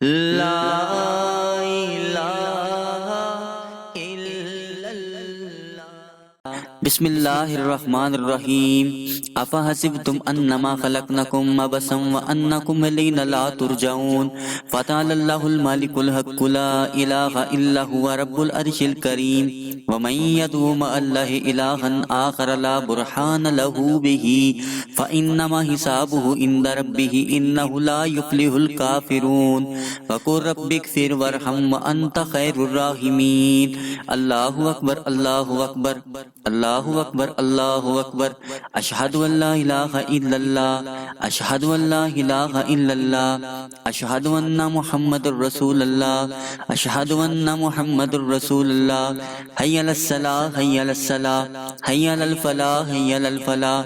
لا الہ الا اللہ۔ بسم اللہ الرحمن الرحیم۔ افحسبتم انما خلقناکم عبثا وانکم الینا لا ترجعون فتعالی اللہ الملک الحق لا الہ الا هو رب العرش الکریم ومن يدعو مع الله إلها آخر لا برهان له به فإنما حسابه عند ربه إنه لا يفلح الكافرون وقل رب اغفر وارحم وأنت خير الراحمين۔ اللہ اکبر اللہ اکبر اللہ اکبر اللہ اکبر۔ اشہد ان لا الہ الا اللہ اشہد ان لا الہ الا اللہ اشہد ان محمد الرسول اللہ اشہد ان محمد الرسول اللہ۔ حی علی الصلاۃ حی علی الصلاۃ حی علی الفلاح حی علی الفلاح۔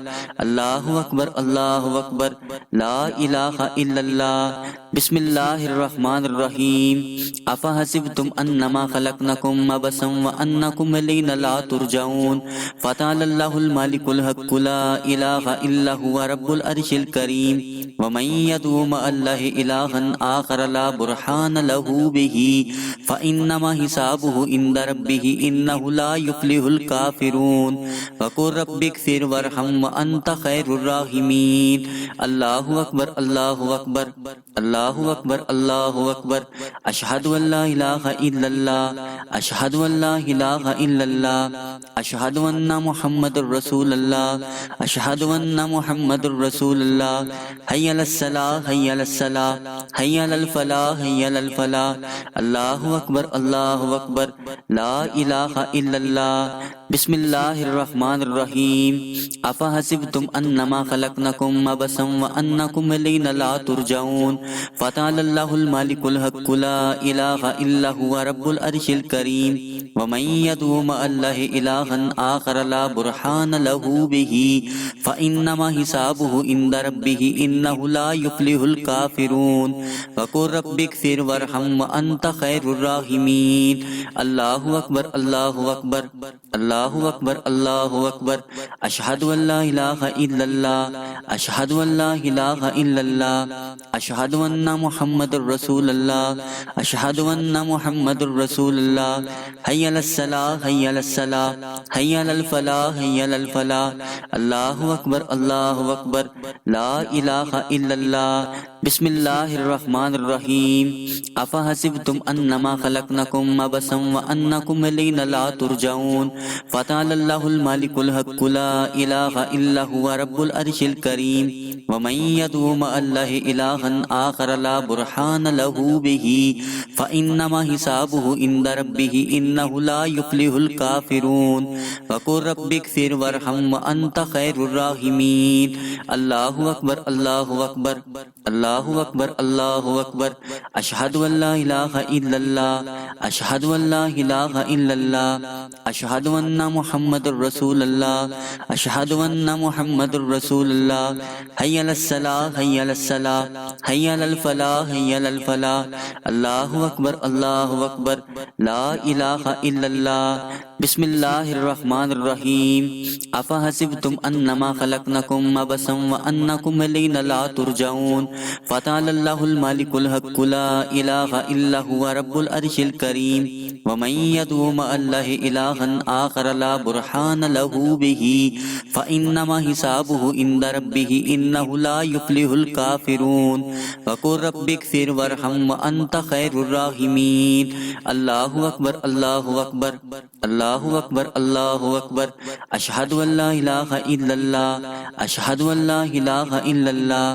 اللہ اکبر اللہ اکبر لا الہ الا اللہ۔ بسم اللہ الرحمن الرحیم۔ افحسبتم انما خلقناکم عبثا وانکم الینا لا ترجعون فتعالی اللہ الملک الحق لا الہ الا هو رب العرش الکریم ومن يدعو مع الله إلها آخر لا برهان له به فإنما حسابه عند ربه إنه لا يفلح الكافرون وقل رب اغفر وارحم وأنت خير الراحمين۔ اللہ اکبر اللہ اکبر اللہ اکبر اللہ اکبر۔ اشہد ان لا الہ الا اللہ اشہد ان لا الہ الا اللہ اشہد ان محمد الرسول اللہ اشہد ان محمد الرسول اللہ۔ حی علی الصلاۃ حی علی الصلاۃ حی علی الفلاح حی علی الفلاح۔ اللہ اکبر اللہ اکبر لا الہ الا اللہ۔ بسم اللہ الرحمن الرحیم۔ افحسبتم انما خلقناکم عبثا وانکم الینا لا ترجعون فتعالی اللہ الملک الحق لا الہ الا هو رب العرش الکریم ومن يدعو مع الله إلها آخر لا برهان له به فإنما حسابه عند ربه إنه لا يفلح الكافرون وقل رب اغفر وارحم وأنت خير الراحمين۔ اللہ اکبر اللہ اکبر اللہ اکبر اللہ اکبر۔ اشہد ان لا الہ الا اللہ اشہد ان لا الہ الا اللہ اشہد ان محمد الرسول اللہ اشہد ان محمد الرسول اللہ۔ حی علی الصلاۃ حی علی الصلاۃ حی علی الفلاح حی علی الفلاح۔ اللہ اکبر اللہ اکبر لا الہ الا اللہ۔ بسم اللہ الرحمن الرحیم۔ افحسبتم انما خلقناکم عبثا وانکم الینا لا ترجعون فتعالی اللہ الملک الحق لا الہ الا هو رب العرش الکریم ومن يدعو مع الله إلها آخر لا برهان له به فإنما حسابه عند ربه إنه لا يفلح الكافرون وقل رب اغفر وارحم وأنت خير الراحمين۔ اللہ اکبر اللہ اکبر اللہ اکبر اللہ اکبر۔ اشہد ان لا الہ الا اللہ اشہد ان لا الہ الا اللہ اشہد ان محمد الرسول اللہ اشہد ان محمد الرسول اللہ۔ حی علی الصلاۃ حی علی الصلاۃ حی علی الفلاح حی علی الفلاح۔ اللہ اکبر اللہ اکبر لا الہ الا اللہ۔ بسم اللہ الرحمن الرحیم۔ افحسبتم انما خلقناکم عبثا وانکم الینا لا ترجعون فتعالی اللہ الملک الحق لا الہ الا هو رب العرش الکریم ومن يدعو مع الله إلها آخر لا برهان له به فإنما حسابه عند ربه إنه لا يفلح الكافرون وقل رب اغفر وارحم وأنت خير الراحمين۔ اللہ اکبر اللہ اکبر اللہ اکبر اللہ اکبر۔ اشہد ان لا الہ الا اللہ اشہد ان لا الہ الا اللہ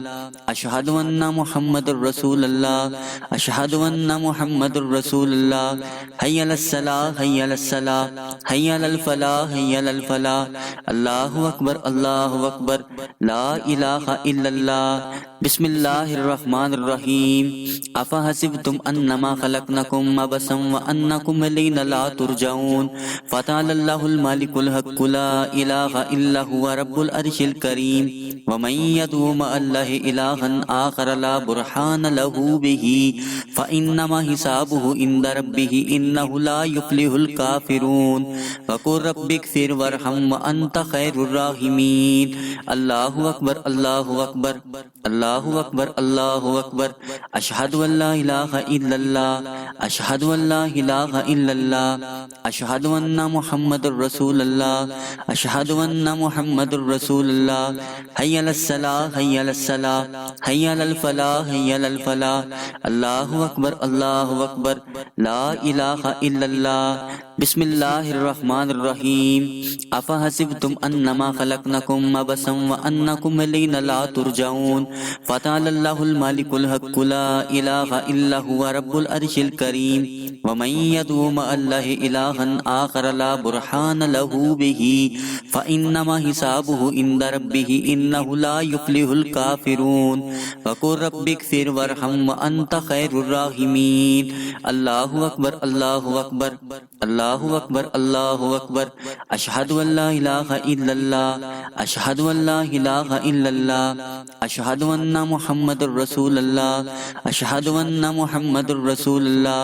اشہد ان محمد الرسول اللہ اشہد ان محمد الرسول اللہ۔ حی علی الصلاۃ حی علی الصلاۃ حی علی الفلاح حی علی الفلاح۔ اللہ اکبر اللہ اکبر لا الہ الا اللہ۔ بسم اللہ الرحمن الرحیم۔ افحسبتم انما خلقناکم عبثا وانکم الینا لا ترجعون فتعالی اللہ الملک الحق لا الہ الا هو رب العرش الکریم ومن يدعو مع الله إلها آخر لا برهان له به فإنما حسابه عند ربه إنه لا يفلح الكافرون وقل رب اغفر وارحم وأنت خير الراحمين الله أكبر الله أكبر الله أكبر الله أكبر أشهد أن لا إله إلا الله أشهد أن لا إله إلا الله أشهد أن محمد رسول الله أشهد أن محمد رسول الله حي على الصلاة حي على الصلاة حي على الفلاح حي على الفلاح الله أكبر الله أكبر لا إله إلا الله بسم الله الرحمن الرحيم أفحسبتم أنما خلقناكم عبثا وأنكم إلينا لا ترجعون فتعالى الله الملك الحق لا إله إلا هو رب العرش الكريم ومن يدعو مع الله إلها آخر لا برهان له به فإنما حسابه عند ربه إنه لا يفلح الكافرون وقل رب اغفر وارحم وأنت خير الراحمين الله أكبر الله أكبر الله أكبر الله أكبر أشهد أن لا إله إلا الله أشهد أن لا إله إلا الله أشهد أن محمد رسول الله أشهد أن محمد رسول الله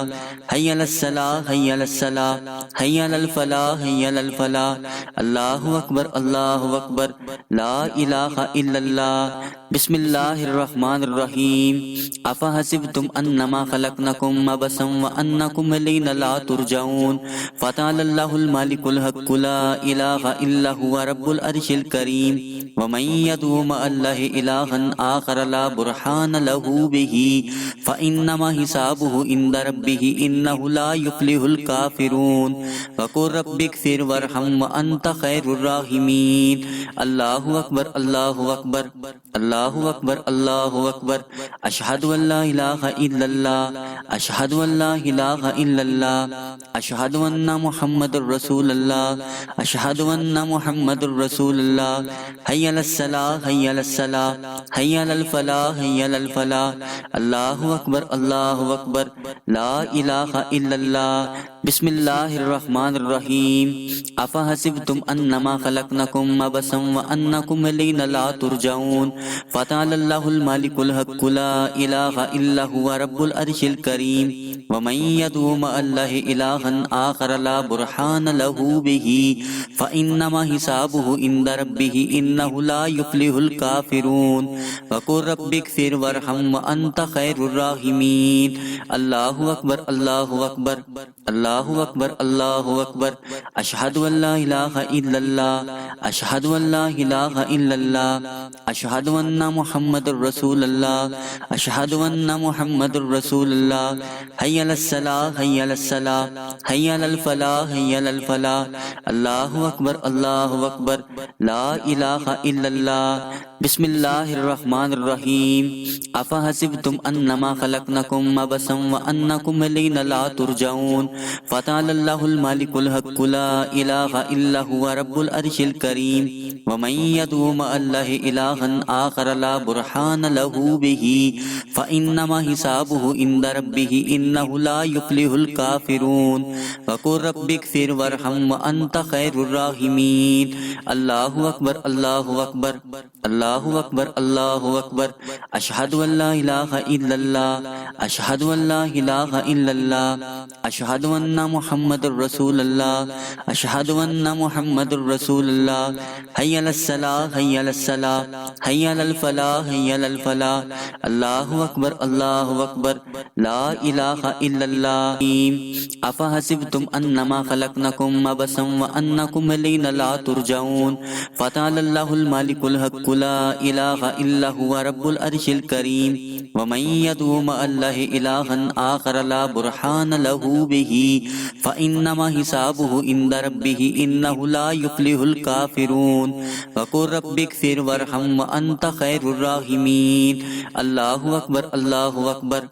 حي على الصلاة حي على الصلاة حي على الفلاح حي على الفلاح الله أكبر الله أكبر لا إله إلا الله بسم الله الرحمن الرحيم أفحسبتم أنما خلقناكم عبثا وأنكم إلينا لا ترجعون فتعالى الله الملك الحق لا إله إلا هو رب العرش الكريم ومن يدعو مع الله إلها آخر لا برهان له به فإنما حسابه عند ربه إنه لا يفلح الكافرون وقل رب اغفر وارحم وأنت خير الراحمين الله أكبر الله أكبر الله أكبر الله أكبر أشهد أن لا إله إلا الله أشهد أن لا إله إلا الله أشهد أن محمد رسول الله أشهد أن محمد رسول الله حي على الصلاة حي على الصلاة حي على الفلاح حي على الفلاح الله أكبر الله أكبر لا إله إلا الله بسم الله الرحمن الرحيم أفحسبتم أنما خلقناكم عبثا وأنكم إلينا لا ترجعون فتعالى الله الملك الحق لا إله إلا هو رب العرش الكريم ومن يدعو مع الله إلها آخر لا برهان له به فإنما حسابه عند ربه إنه لا يفلح الكافرون وقل رب اغفر وارحم وأنت خير الراحمين الله أكبر الله أكبر الله أكبر الله أكبر أشهد أن لا إله إلا الله أشهد أن لا إله إلا الله أشهد أن محمد رسول الله أشهد أن محمد رسول الله حي على الصلاة حي على الصلاة حي على الفلاح حي على الفلاح الله أكبر الله أكبر لا إله إلا الله بسم الله الرحمن الرحيم أفحسبتم أنما خلقناكم عبثا وأنكم إلينا لا ترجعون فتعالى الله الملك الحق لا إله إلا هو رب العرش الكريم ومن يدعو مع الله إلها آخر لا برهان له به فإنما حسابه عند ربه إنه لا يفلح الكافرون وقل رب اغفر وارحم وأنت خير الراحمين الله أكبر الله أكبر الله أكبر الله أكبر أشهد أن لا إله إلا الله أشهد أن لا إله إلا الله أشهد أن محمد رسول الله أشهد أن محمد رسول الله حي على الصلاة حي على الصلاة حي على الفلاح حي على الفلاح الله أكبر الله أكبر لا إله إلا الله أفحسبتم أنما خلقناكم عبثا وأنكم إلينا لا ترجعون فتعالى الله الملك الحق لا إله إلا هو رب العرش الكريم ومن يدعو مع الله إلها آخر لا برهان له به فإنما حسابه عند ربه إنه لا يفلح الكافرون وقل رب اغفر وارحم وأنت خير الراحمين الله أكبر الله أكبر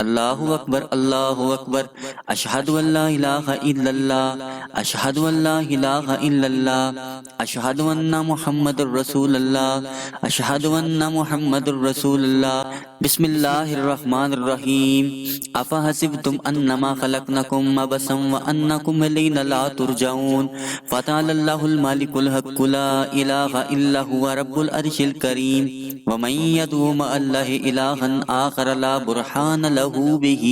الله أكبر الله اللہ اکبر اشہد ان لا الہ الا اللہ اشہد ان لا الہ الا اللہ اشہد ان محمد الرسول اللہ اشہد ان محمد الرسول اللہ بسم اللہ الرحمن الرحیم افحسبتم انما خلقناکم عبثا وانکم الینا لا ترجعون فتعالی اللہ الملک الحق لا الہ الا هو رب العرش الکریم ومن يدعو مع الله إلها آخر لا برهان له به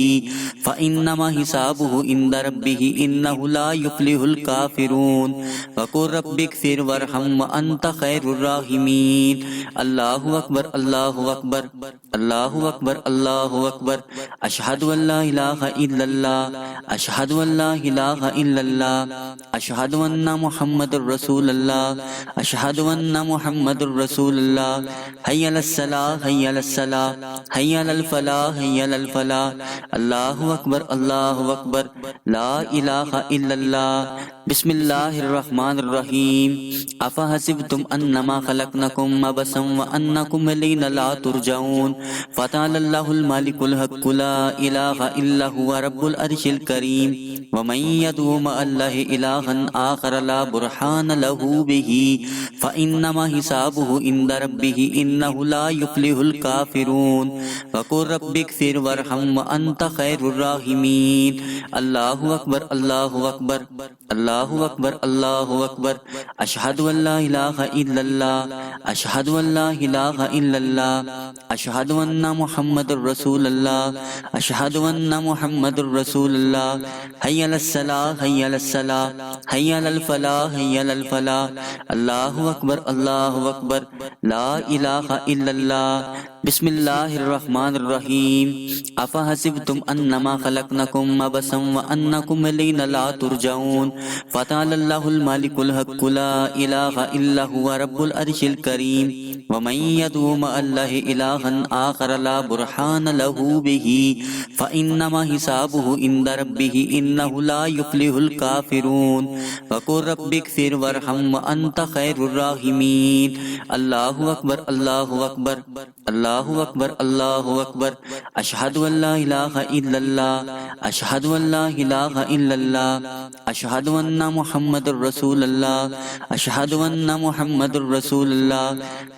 فإنما حسابه عند ربه إنه لا يفلح الكافرون وقل رب اغفر وارحم وأنت خير الراحمين الله أكبر الله أكبر الله أكبر الله أكبر أشهد أن لا إله إلا الله أشهد أن لا إله إلا الله أشهد أن محمد رسول الله أشهد أن محمد رسول الله حي على الصلاة حي على الصلاة حي على الفلاح حي على الفلاح الله أكبر الله أكبر لا إله إلا الله بسم الله الرحمن الرحيم أفحسبتم أنما خلقناكم عبثا وأنكم إلينا لا ترجعون فتعالى الله الملك الحق لا إله إلا هو رب العرش الكريم ومن يدعو مع الله إلها آخر لا برهان له به فإنما حسابه عند ربه إنه لا يفلح الكافرون وقل رب اغفر وارحم وأنت خير الراحمين الله أكبر الله أكبر الله أكبر الله أكبر أشهد أن لا إله إلا الله أشهد أن لا إله إلا الله أشهد أن محمد رسول الله أشهد أن محمد رسول الله حي على الصلاة حي على الصلاة حي على الفلاح حي على الفلاح الله أكبر الله أكبر لا إله إلا الله بسم الله الرحمن الرحيم أفحسبتم أنما خلقناكم عبثا وأنكم إلينا لا ترجعون فتعالى الله الملك الحق لا إله إلا هو رب العرش الكريم ومن يدعو مع الله إلها آخر لا برهان له به فإنما حسابه عند ربه إنه لا يفلح الكافرون وقل رب اغفر وارحم وأنت خير الراحمين الله أكبر الله أكبر الله أكبر الله أكبر أشهد أن لا إله إلا الله أشهد أن لا إله إلا الله أشهد أن محمد رسول الله أشهد أن محمد رسول الله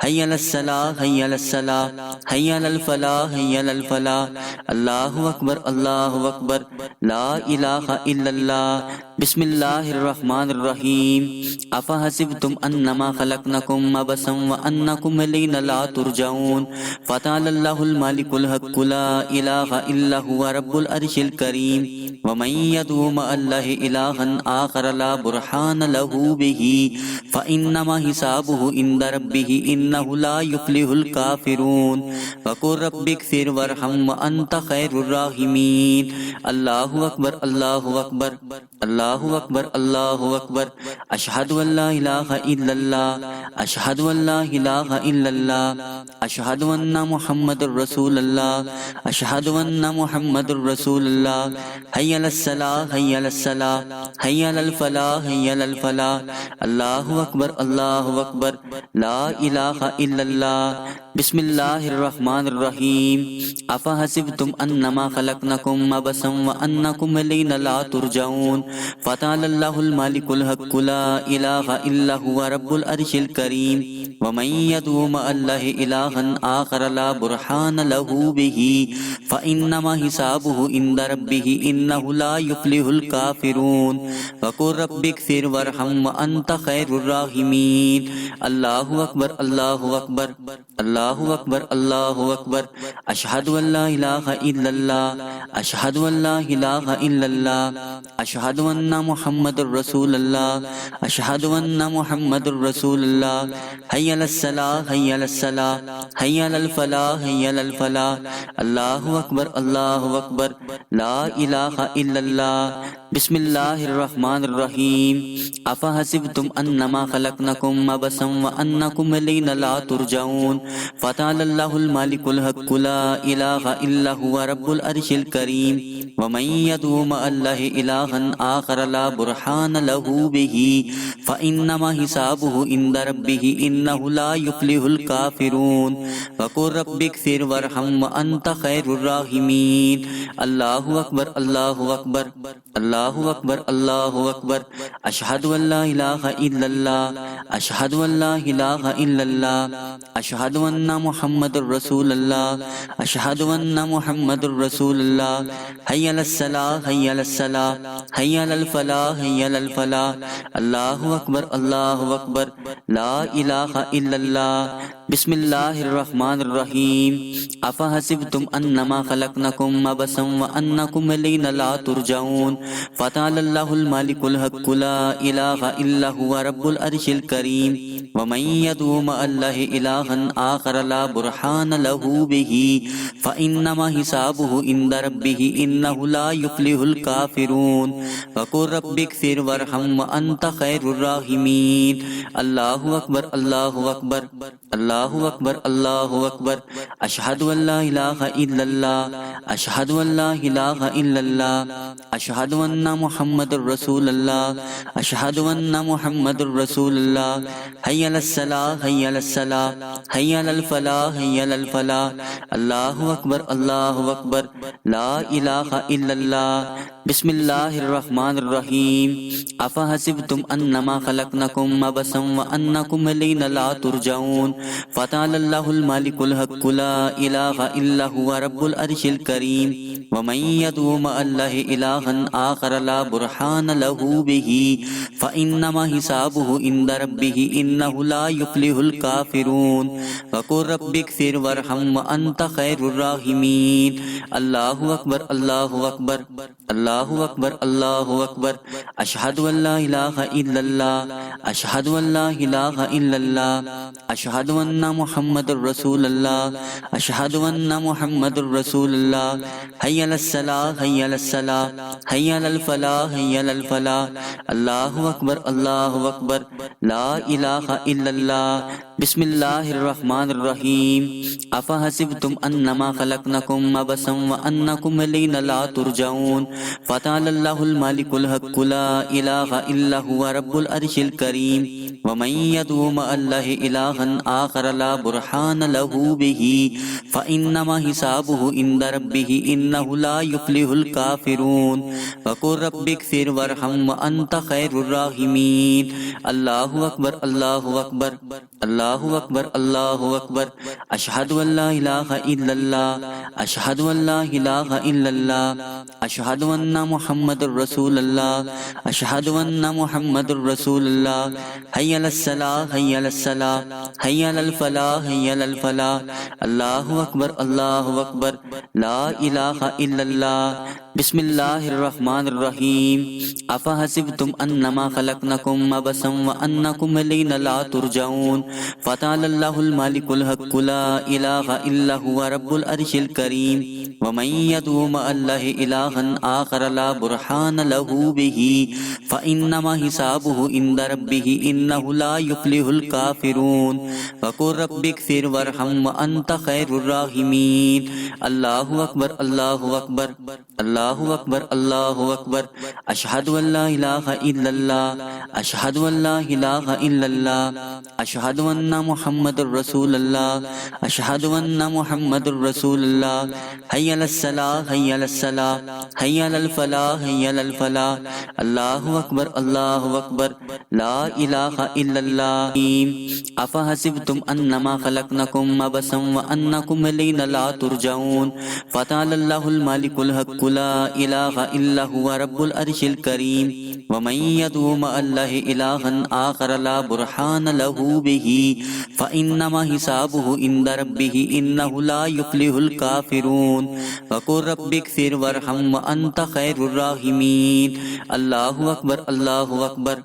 حي على الصلاة حي على الصلاة حي على الفلاح حي على الفلاح الله أكبر الله أكبر لا إله إلا الله بسم الله الرحمن الرحيم أفحسبتم أنما خلقناكم عبثا وأنكم إلينا لا ترجعون فتعالى الله الملك الحق لا إله إلا هو رب العرش الكريم ومن يدعو مع الله إلها آخر لا برهان له به فإنما حسابه عند ربه إنه لا يفلح الكافرون وقل رب اغفر وارحم وأنت خير الراحمين الله أكبر الله أكبر الله أكبر الله أكبر أشهد أن لا إله إلا الله أشهد أن لا إله إلا الله أشهد أن محمد رسول الله أشهد أن محمد رسول الله حي على الصلاة حي على الصلاة حي على الفلاح حي على الفلاح الله أكبر الله أكبر لا إله إلا الله بسم الله الرحمن الرحيم أفحسبتم أنما خلقناكم عبثا وأنكم إلينا لا ترجعون فتعالى الله الملك الحق لا إله إلا هو رب العرش الكريم ومن يدعو مع الله إلها آخر لا برهان له به فإنما حسابه عند ربه إنه لا يفلح الكافرون وقل رب اغفر وارحم وأنت خير الراحمين الله أكبر الله أكبر الله أكبر الله أكبر أشهد أن لا إله إلا الله أشهد أن لا إله إلا الله أشهد أن محمد رسول الله أشهد أن محمد رسول الله حي على الصلاة حي على الصلاة حي على الفلاح حي على الفلاح الله أكبر الله أكبر لا إله إلا الله بسم الله الرحمن الرحيم أفحسبتم أنما خلقناكم عبثا وأنكم إلينا لا ترجعون فتعالى الله الملك الحق لا إله إلا هو رب العرش الكريم ومن يدعو مع الله إلها آخر آخر لا برهان له به فإنما حسابه عند ربه إنه لا يفلح الكافرون وقل رب اغفر وارحم وأنت خير الراحمين الله أكبر الله أكبر الله أكبر الله أكبر أشهد أن لا إله إلا الله أشهد أن لا إله إلا الله أشهد أن محمد رسول الله أشهد أن محمد رسول الله حي على الصلاة حي على الصلاة حي على الفلاح حي على الفلاح الله أكبر الله أكبر لا إله إلا الله بسم الله الرحمن الرحيم أفحسبتم أنما خلقناكم عبثا وأنكم إلينا لا ترجعون فتعالى الله الملك الحق لا إله إلا هو رب العرش الكريم ومن يدعو مع الله إلها آخر لا برهان له به فإنما حسابه عند ربه إنه لا يفلح الكافرون وقل رب اغفر وارحم وأنت خير الراحمين الله أكبر الله أكبر الله أكبر الله أكبر أشهد أن لا إله إلا الله أشهد أن لا إله إلا الله أشهد أن محمد رسول الله أشهد أن محمد رسول الله حي على الصلاة حي على الصلاة حي على الفلاح حي على الفلاح الله أكبر الله أكبر لا إله إلا الله بسم الله الرحمن الرحيم أفحسبتم أنما خلقناكم عبثا وأنكم إلينا لا ترجعون فتعالى الله الملك الحق لا إله إلا هو رب العرش الكريم ومن يدعو مع الله إلها آخر لا برهان له به فإنما حسابه عند ربه إنه لا يفلح الكافرون وقل رب اغفر وارحم وأنت خير الراحمين الله أكبر الله أكبر الله أكبر الله أكبر أشهد أن لا إله إلا الله أشهد أن لا إله إلا الله أشهد أن محمد رسول الله أشهد أن محمد رسول الله حي على الصلاة حي على الصلاة حي على الفلاح حي على الفلاح الله أكبر الله أكبر لا إله إلا الله بسم الله الرحمن الرحيم أفحسبتم أنما خلقناكم عبثا وأنكم إلينا لا ترجعون فتعالى الله الملك الحق لا إله إلا هو رب العرش الكريم ومن يدعو مع الله إلها آخر لا برهان له به فإنما حسابه عند ربه إنه لا يفلح الكافرون وقل رب اغفر وارحم وأنت خير الراحمين الله أكبر الله أكبر الله أكبر الله أكبر أشهد أن لا إله إلا الله أشهد أن لا إله إلا الله أشهد أن محمد رسول الله أشهد أن محمد رسول الله حي على الصلاة حي على الصلاة حي على الفلاح حي على الفلاح الله أكبر الله أكبر لا إله إلا الله بسم الله الرحمن الرحيم أفحسبتم أنما خلقناكم عبثا وأنكم إلينا لا ترجعون فتعالى الله الملك الحق لا إله إلا هو رب العرش الكريم ومن يدعو مع الله إلها آخر لا برهان له به فإنما حسابه عند ربه إنه لا يفلح الكافرون وقل رب اغفر وارحم وأنت خير الراحمين الله أكبر الله أكبر الله أكبر الله أكبر أشهد أن لا إله إلا الله أشهد أن لا إله إلا الله أشهد أن محمد رسول الله أشهد أن محمد رسول الله حي على الصلاة حي على الصلاة حي على الفلاح حي على الفلاح الله أكبر الله أكبر لا إله إلا الله أفحسبتم أنما خلقناكم عبثا وأنكم إلينا لا ترجعون فتعالى الله الملك الحق لا إله إلا هو رب العرش الكريم ومن يدعو مع الله إلها آخر لا برهان له به فإنما حسابه عند ربه إنه لا يفلح الكافرون وقل رب اغفر وارحم وأنت خير الراحمين الله أكبر الله أكبر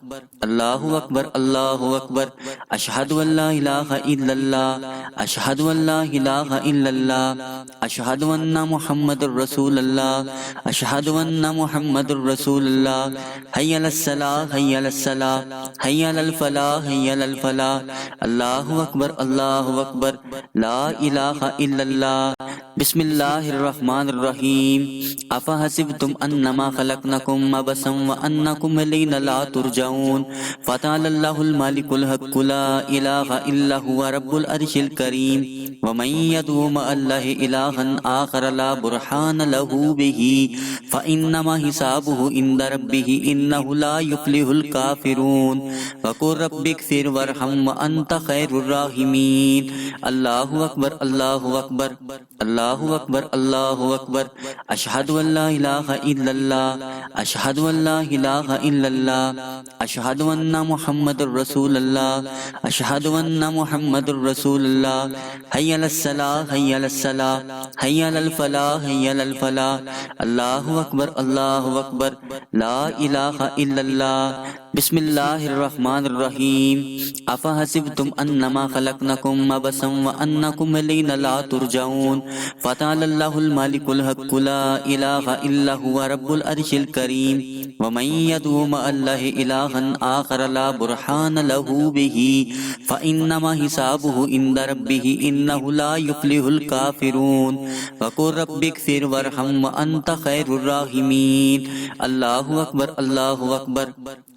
الله أكبر الله أكبر أشهد أن لا إله إلا الله أشهد أن لا إله إلا الله أشهد أن محمد رسول الله أشهد أن محمد رسول الله حي حي على الصلاة حي على الصلاة حي على الفلاح حي على الفلاح اللہ اکبر اللہ اکبر لا الہ الا اللہ بسم اللہ الرحمن الرحیم افحسبتم انما خلقناکم عبثا وانکم الینا لا ترجعون فتعالى اللہ الملک الحق لا الہ الا هو رب العرش الکریم ومن يدعو مع الله إلها آخر لا برهان له به فإنما حسابه عند ربه إنه لا يفلح الكافرون وقل رب اغفر وارحم وأنت خير الراحمين الله أكبر الله أكبر الله أكبر الله أكبر أشهد أن لا إله إلا الله أشهد أن لا إله إلا الله أشهد أن محمد رسول الله أشهد أن محمد رسول الله حي على الصلاة حي على الصلاة حي على الفلاح حي على الفلاح الله أكبر الله أكبر لا إله إلا الله بسم الله الرحمن الرحيم أفحسبتم أنما خلقناكم عبثا وأنكم إلينا لا ترجعون فتعالى الله الملك الحق لا إله إلا هو رب العرش الكريم ومن يدعو مع الله إلها آخر لا برهان له به فإنما حسابه عند ربه إنه لا يفلح الكافرون وقل رب اغفر وارحم وأنت خير الراحمين الله أكبر الله أكبر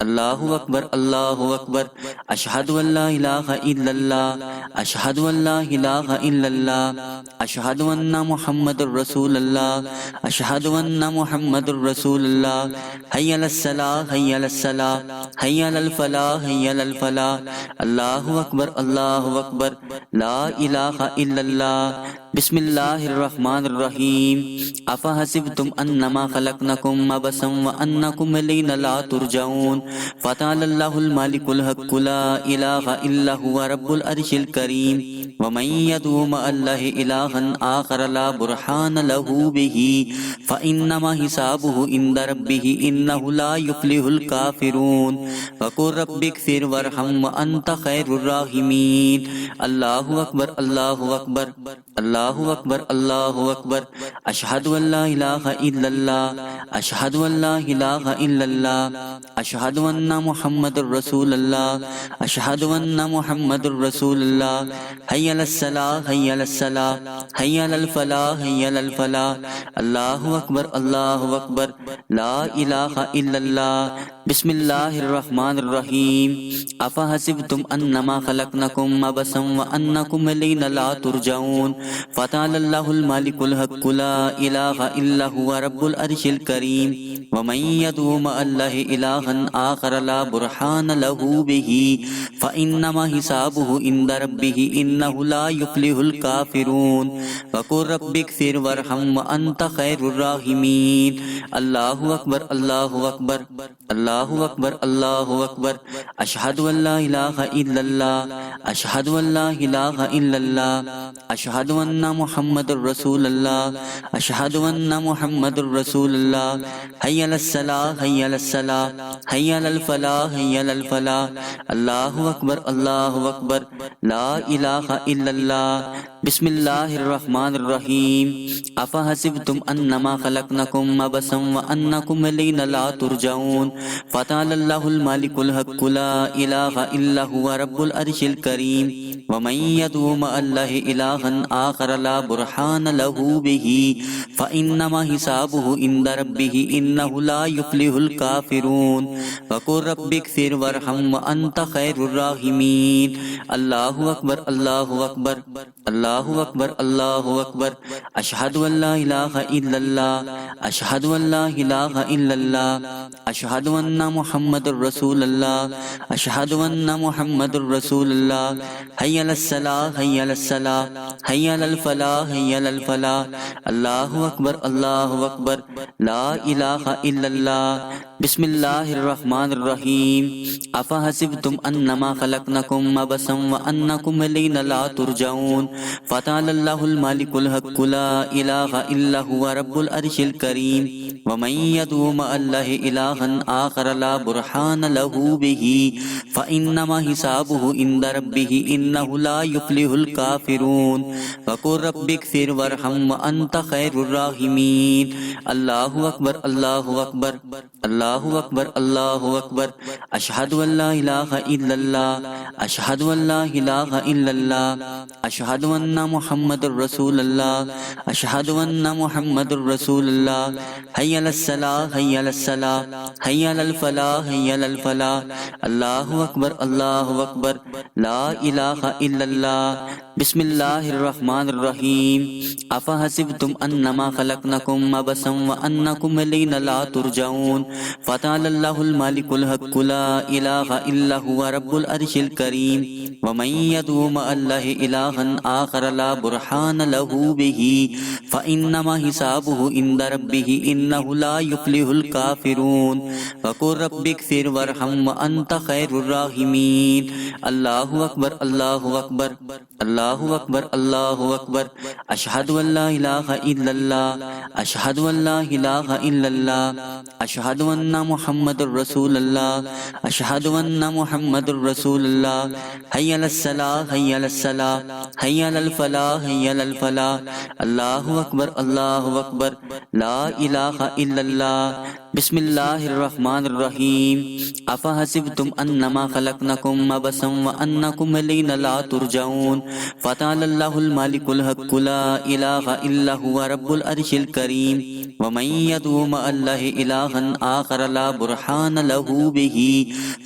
الله أكبر الله أكبر أشهد أن لا إله إلا الله أشهد أن لا إله إلا الله أشهد أن محمد رسول الله أشهد أن محمد رسول الله حي على الصلاة حي على الصلاة حي على الفلاح حي على الفلاح الله أكبر الله أكبر لا إله إلا الله بسم الله الرحمن الرحيم أفحسبتم أنما خلقناكم عبثا وأنكم إلينا لا ترجعون فتعالى الله الملك الحق لا إله إلا هو رب العرش الكريم ومن يدعو مع الله إلها آخر لا برهان له به فإنما حسابه عند ربه إنه لا يفلح الكافرون وقل رب اغفر وارحم وأنت خير الراحمين الله أكبر الله أكبر الله أكبر الله أكبر أشهد أن لا إله إلا الله أشهد أن لا إله إلا الله أشهد أن محمد رسول الله أشهد أن محمد رسول الله حي على الصلاة حي على الصلاة حي على الفلاح حي على الفلاح الله أكبر الله أكبر لا إله إلا الله بسم الله الرحمن الرحيم أفحسبتم أنما خلقناكم عبثا وأنكم إلينا لا ترجعون فتعالى الله الملك الحق لا إله إلا هو رب العرش الكريم ومن يدعو مع الله إلها آخر لا برهان له به فإنما حسابه عند ربه إنه لا يفلح الكافرون وقل رب اغفر وارحم وأنت خير الراحمين الله أكبر الله أكبر الله أكبر الله أكبر أشهد أن لا إله إلا الله أشهد أن لا إله إلا الله أشهد أن محمد رسول الله أشهد أن محمد رسول الله حي على الصلاة حي على الصلاة حي على الفلاح حي على الفلاح الله أكبر الله أكبر لا إله إلا الله بسم الله الرحمن الرحيم أفحسبتم أنما خلقناكم عبثا وأنكم إلينا لا ترجعون فتعالى الله الملك الحق لا إله إلا هو رب العرش الكريم ومن يدعو مع الله إلها آخر لا برهان له به فإنما حسابه عند ربه إنه لا يفلح الكافرون وقل رب اغفر وارحم وأنت خير الراحمين الله أكبر الله أكبر الله أكبر الله أكبر أشهد أن لا إله إلا الله أشهد أن لا إله إلا الله أشهد أن محمد رسول الله أشهد أن محمد رسول الله حي على الصلاة حي على الصلاة حي على الفلاح حي على الفلاح الله أكبر الله أكبر لا إله إلا الله بسم الله الرحمن الرحيم أفحسبتم أنما خلقناكم عبثا وأنكم إلينا لا ترجعون فتعالى الله الملك الحق لا إله إلا هو رب العرش الكريم ومن يدعو مع الله إلها آخر لا برهان له به فإنما حسابه عند ربه إنه إنه لا يفلح الكافرون وقل رب اغفر وارحم وأنت خير الراحمين الله أكبر الله أكبر الله أكبر الله أكبر أشهد أن لا إله إلا الله أشهد أن لا إله إلا الله أشهد أن محمد رسول الله أشهد أن محمد رسول الله حي على الصلاة حي على الصلاة حي على الفلاح حي على الفلاح الله أكبر الله أكبر لا إله إلا الله بسم الله الرحمن الرحيم أفحسبتم أنما خلقناكم عبثا وأنكم إلينا لا ترجعون فتعالى الله الملك الحق لا إله إلا هو رب العرش الكريم ومن يدعو مع الله إلها آخر لا برهان له به فإنما حسابه عند ربه إنه لا يفلح الكافرون وقل رب اغفر وارحم وأنت خير الراحمين الله أكبر الله أكبر الله أكبر الله أكبر أشهد أن لا إله إلا الله أشهد أن لا إله إلا الله أشهد أن محمد رسول الله أشهد أن محمد رسول الله حي على الصلاة حي على الصلاة حي على الفلاح حي على الفلاح الله أكبر الله أكبر لا إله إلا الله بسم الله الرحمن الرحيم أفحسبتم أنما خلقناكم عبثا وأنكم إلينا لا ترجعون فتعالى الله الملك الحق لا إله إلا هو رب العرش الكريم ومن يدعو مع الله إلها آخر لا برهان له به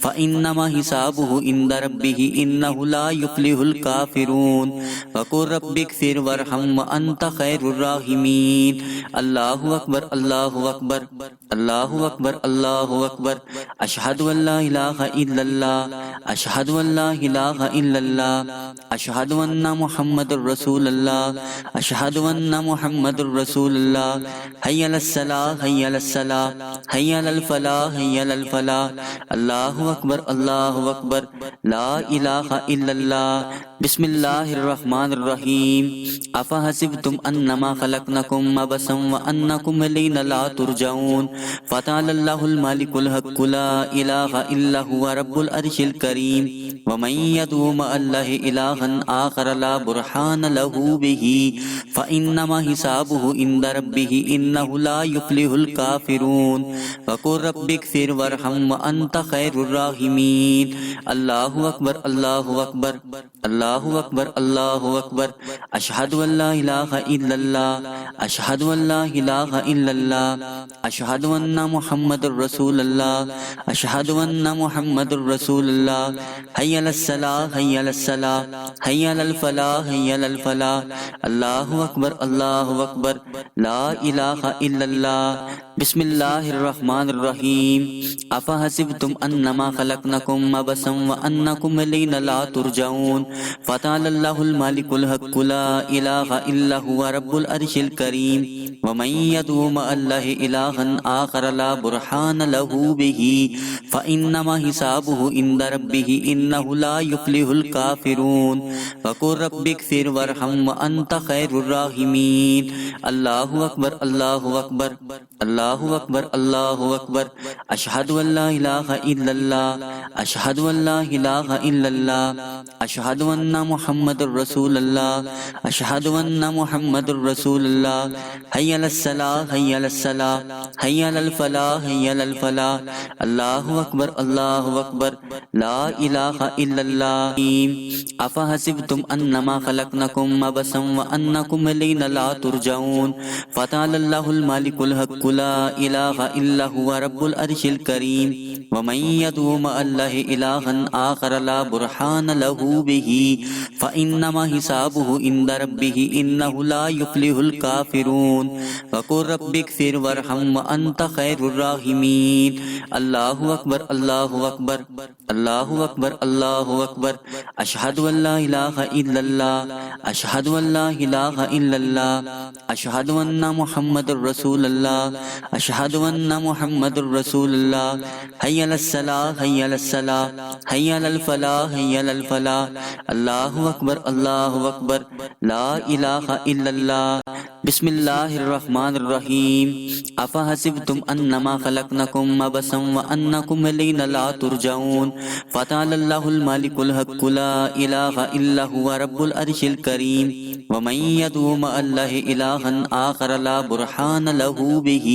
فإنما حسابه عند ربه إنه لا يفلح الكافرون وقل رب اغفر وارحم وأنت خير الراحمين الله أكبر الله أكبر الله أكبر الله أكبر أشهد أن لا إله إلا الله أشهد أن لا إله إلا الله أشهد أن محمد رسول الله أشهد أن محمد رسول الله حي على الصلاة حي على الصلاة حي على الفلاح حي على الفلاح الله أكبر الله أكبر لا إله إلا الله بسم الله الرحمن الرحيم أفحسبتم أنما خلقناكم عبثا وأنكم إلينا لا ترجعون فتعالى الله الملك الحق لا إله إلا هو رب العرش الكريم ومن يدعو مع الله إلها آخر لا برهان له به فإنما حسابه عند ربه إنه لا يفلح الكافرون وقل رب اغفر وارحم وأنت خير الراحمين الله أكبر الله أكبر الله أكبر الله أكبر أشهد أن لا إله إلا الله أشهد أن لا إله إلا الله أشهد أن محمد رسول الله أشهد أن محمد رسول الله حي على الصلاة حي على الصلاة حي على الفلاح حي على الفلاح الله أكبر الله أكبر لا إله إلا الله بسم الله الرحمن الرحيم أفحسبتم أنما خلقناكم عبثا وأنكم إلينا لا ترجعون فتعالى الله الملك الحق لا إله إلا هو رب العرش الكريم ومن يدعو مع الله إلها آخر لا برهان له به فإنما حسابه عند ربه إنه لا يفلح الكافرون وقل رب اغفر وارحم وأنت خير الراحمين الله أكبر الله أكبر الله أكبر الله أكبر أشهد أن لا إله إلا الله أشهد أن لا إله إلا الله أشهد أن محمد رسول الله أشهد أن محمد رسول الله حي على الصلاة حي على الصلاة حي على الفلاح حي على الفلاح الله أكبر الله أكبر لا إله إلا الله أفحسبتم أنما خلقناكم عبثا وأنكم إلينا لا ترجعون فتعالى الله الملك الحق لا إله إلا هو رب العرش الكريم ومن يدعو مع الله إلها آخر لا برهان له به فإنما حسابه عند ربه إنه لا يفلح الكافرون وقل رب اغفر وارحم وأنت خير الراحمين الله أكبر الله أكبر الله أكبر الله أكبر أشهد أن لا إله إلا الله أشهد أن لا إله إلا الله أشهد أن محمد رسول الله أشهد أن محمد رسول الله حي على الصلاة حي على الصلاة حي على الفلاح حي على الفلاح الله أكبر الله أكبر لا إله إلا الله بسم الله الرحمن الرحيم أفحسبتم أنما خلقناكم عبثا وأنكم إلينا لا ترجعون فتعالى الله اللہ المالک الحق لا الہ الا هو رب العرش الکریم ومن يدعو مع اللہ الہا آخر لا برہان له به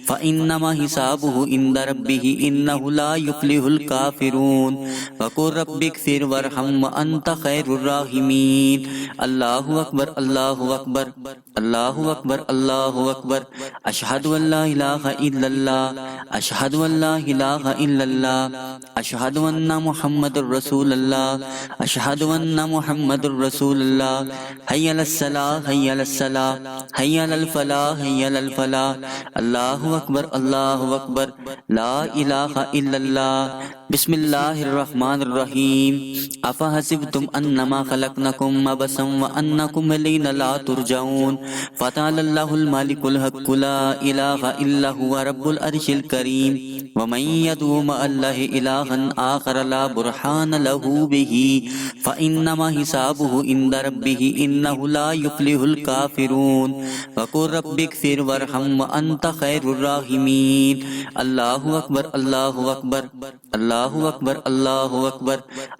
فإنما حسابه عند ربه انه لا يفلح الكافرون وقل رب اغفر وارحم وانت خیر الراحمین۔ اللہ اکبر اللہ اکبر اللہ اکبر اللہ اکبر، اشہد ان لا الہ الا اللہ اشہد ان لا الہ الا اللہ اشہد ان محمد الرسول اللہ اشہد ان محمد الرسول اللہ، حی علی الصلاۃ حی علی الصلاۃ حی علی الفلاح حی علی الفلاح، اللہ اکبر اللہ اکبر، لا الہ الا اللہ۔ بسم اللہ الرحمن الرحیم، افحسبتم انما خلقناکم عبثا وانکم الینا لا ترجعون فتعالی اللہ المالک الحق لا الہ الا هو رب العرش الکریم ومن يدعو مع اللہ الہا آخر لا برہان له به فإنما حسابه عند ربه انه لا يفلح الكافرون وقل رب اغفر وارحم وانت خیر الراحمین۔ اللہ اکبر اللہ اکبر اللہ اکبر اللہ اکبر،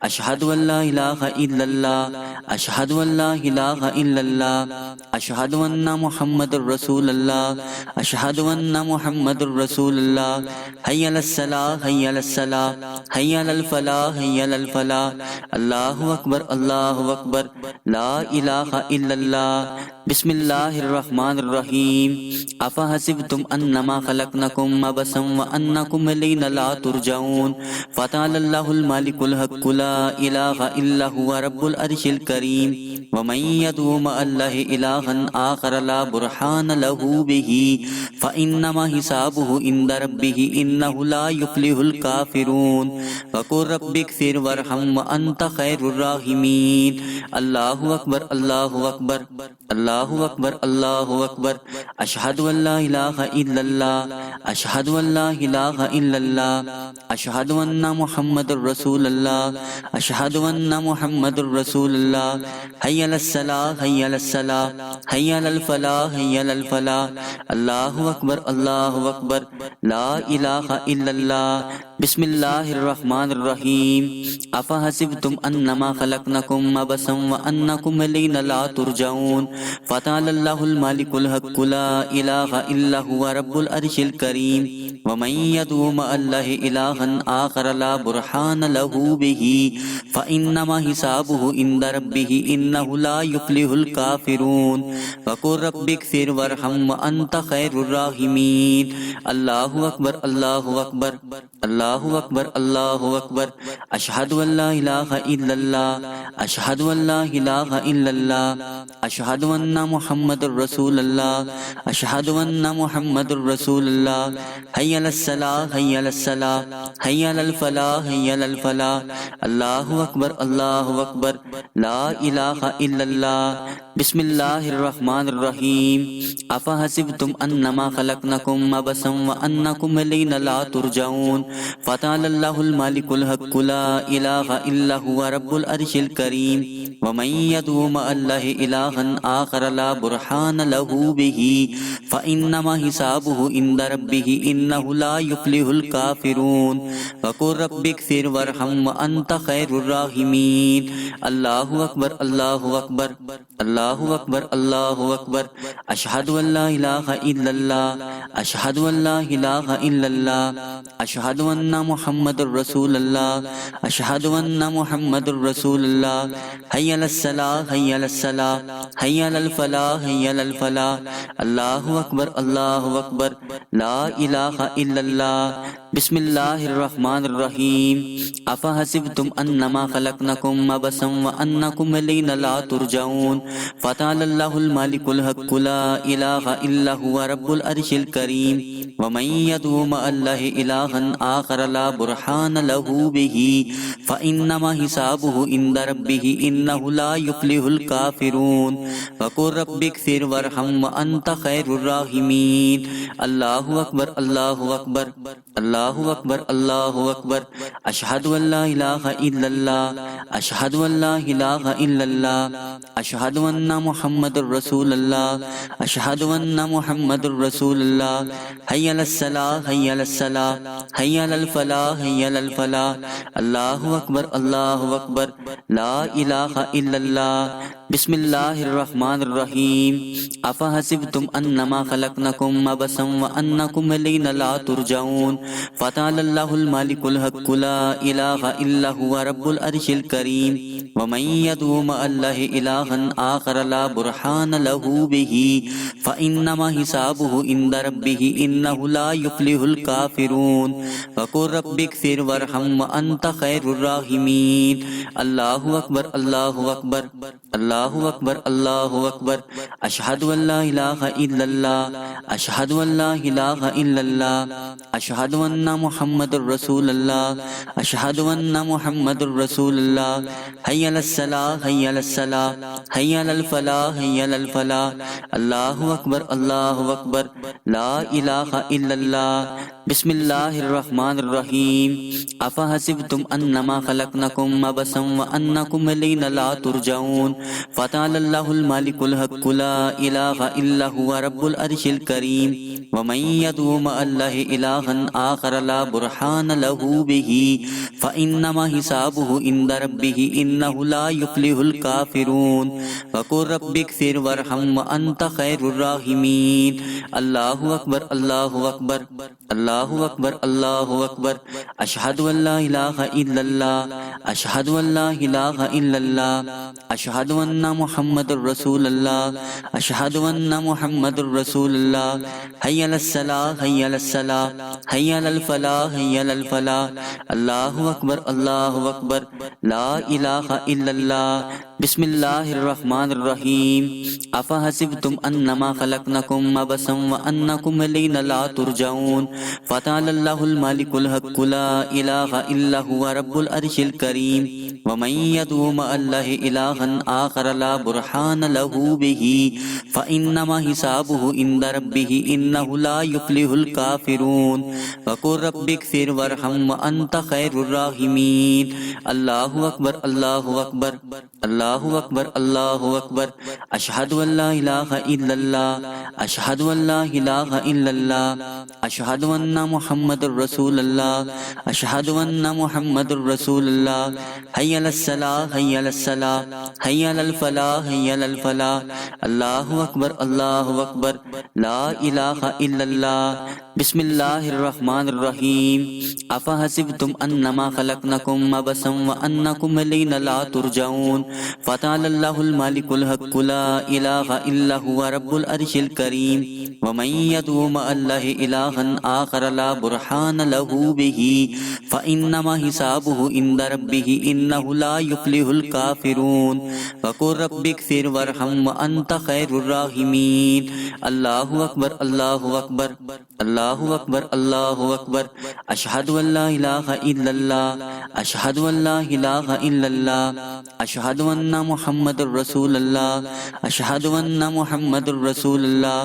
اشہد ان لا الہ الا اللہ اشہد ان لا الہ الا اللہ اشہد ان محمد الرسول اللہ اشہد ان محمد الرسول اللہ، حی علی الصلاۃ حی علی الصلاۃ حی علی الفلاح حی علی الفلاح، اللہ اکبر اللہ اکبر، لا الہ الا اللہ۔ بسم اللہ الرحمن الرحیم، افحسبتم انما خلقناکم عبثا وانکم الینا لا ترجعون فتعالی اللہ المالک الحق لا الہ الا هو رب العرش الکریم ومن يدعو مع اللہ الہا آخر لا برہان له به فإنما حسابه عند ربه انه لا يفلح الكافرون وقل رب اغفر وارحم وانت خیر الراحمین۔ اللہ اکبر اللہ اکبر اللہ اکبر اللہ اکبر، اشہد ان لا الہ الا اللہ اشہد ان لا الہ الا اللہ اشہد ان محمد الرسول اللہ اشہد ان محمد الرسول اللہ، حی علی الصلاۃ حی علی الصلاۃ حی علی الفلاح حی علی الفلاح، اللہ اکبر اللہ اکبر، لا الہ الا اللہ۔ بسم اللہ الرحمن الرحیم، افحسبتم انما خلقناکم عبثا وانکم الینا لا ترجعون فتعالی اللہ المالک الحق لا الہ الا هو رب العرش الکریم ومن يدعو مع اللہ الہا آخر لا برہان له به فإنما حسابه عند ربه انه لا يفلح الكافرون وقل رب اغفر وارحم وانت خیر الراحمین۔ اللہ اکبر اللہ اکبر اللہ اکبر اللہ اکبر، اشہد ان لا الہ الا اللہ اشہد ان لا الہ الا اللہ اشہد ان محمد الرسول اللہ اشہد ان محمد الرسول اللہ، حی علی الصلاۃ حی علی الصلاۃ حی علی الفلاح حی علی الفلاح، اللہ اکبر اللہ اکبر، لا الہ الا اللہ۔ بسم اللہ الرحمن الرحیم، افحسبتم انما خلقناکم عبثا وانکم الینا لا ترجعون فتعالی اللہ المالک الحق لا الہ الا هو رب العرش الکریم ومن يدعو مع اللہ الہا آخر لا برہان له به فإنما حسابه عند ربه انه لا يفلح الكافرون وقل رب اغفر وارحم وانت خیر الراحمین۔ اللہ اکبر اللہ اکبر اللہ اکبر اللہ اکبر، اشہد ان لا الہ الا اللہ اشہد ان لا الہ الا اللہ اشہد ان محمد الرسول اللہ اشہد ان محمد الرسول اللہ، حی علی الصلاۃ حی علی الصلاۃ حی علی الفلاح حی علی الفلاح، اللہ اکبر اللہ اکبر، لا الہ الا اللہ۔ بسم اللہ الرحمن الرحیم، افحسبتم انما خلقناکم عبثا وانکم الینا لا ترجعون فتعالی اللہ المالک الحق لا الہ الا هو رب العرش الکریم ومن يدعو مع اللہ الہا آخر لا برہان له به فإنما حسابه عند ربه انه لا يفلح الكافرون وقل رب اغفر وارحم وانت خیر الراحمین۔ اللہ اکبر اللہ اکبر اللہ اکبر اللہ اکبر، اشہد ان لا الہ الا اللہ اشہد ان لا الہ الا اللہ أشهد أن محمد رسول الله أشهد أن محمد رسول الله حي على الصلاة حي على الصلاة حي على الفلاح حي على الفلاح الله أكبر الله أكبر لا إله إلا الله بسم الله الرحمن الرحيم أفحسبتم أنما خلقناكم عبثا وأنكم إلينا لا ترجعون فتعالى الله الملك الحق لا إله إلا هو رب العرش الكريم ومن يدعو مع الله إلها آخر لا برهان له به فإنما حسابه عند ربه إنه لا يفلح الكافرون وقل رب اغفر وارحم وأنت خير الراحمين الله أكبر الله أكبر الله أكبر الله أكبر أشهد أن لا إله إلا الله أشهد أن لا إله إلا الله أشهد أن محمد رسول الله أشهد أن محمد رسول الله حي على الصلاة حي على الصلاة حي على الفلاح حي على الفلاح الله أكبر الله أكبر لا إله إلا الله بسم الله الرحمن الرحيم أفحسبتم أنما خلقناكم عبثا وأنكم إلينا لا ترجعون فتعالى الله الملك الحق لا إله إلا هو رب العرش الكريم ومن يدعو مع الله إلها آخر لا برهان له به فإنما حسابه عند ربه إنه لا يفلح الكافرون وقل رب اغفر وارحم وأنت خير الراحمين الله أكبر الله أكبر الله أكبر الله أكبر أشهد أن لا إله إلا الله أشهد أن لا إله إلا الله أشهد أن محمد رسول الله أشهد أن محمد رسول الله حي على الصلاة حي على الصلاة حي على الفلاح حي على الفلاح الله أكبر الله أكبر لا إله إلا الله بسم الله الرحمن الرحيم أفحسبتم أنما خلقناكم عبثا وأنكم إلينا لا ترجعون فتعالى الله الملك الحق لا إله إلا هو رب العرش الكريم ومن يدعو مع الله إلها آخر لا برهان له به فإنما حسابه عند ربه إنه لا يفلح الكافرون وقل رب اغفر وارحم وأنت خير الراحمين الله أكبر الله أكبر الله أكبر الله أكبر أشهد أن لا إله إلا الله أشهد أن لا إله إلا الله أشهد أن محمد رسول الله أشهد أن محمد رسول الله حي على الصلاة حي على الصلاة حي على الفلاح حي على الفلاح الله أكبر الله أكبر لا إله إلا الله بسم الله الرحمن الرحيم أفحسبتم أنما خلقناكم عبثا وأنكم إلينا لا ترجعون فتعالى الله الملك الحق لا إله إلا هو رب العرش الكريم ومن يدعو مع الله إلها آخر لا برهان له به فإنما حسابه عند ربه إنه لا يفلح الكافرون وقل رب اغفر وارحم وأنت خير الراحمين الله أكبر الله أكبر الله أكبر الله أكبر أشهد أن لا إله إلا الله أشهد أن لا إله إلا الله أشهد أن محمد رسول الله أشهد أن محمد رسول الله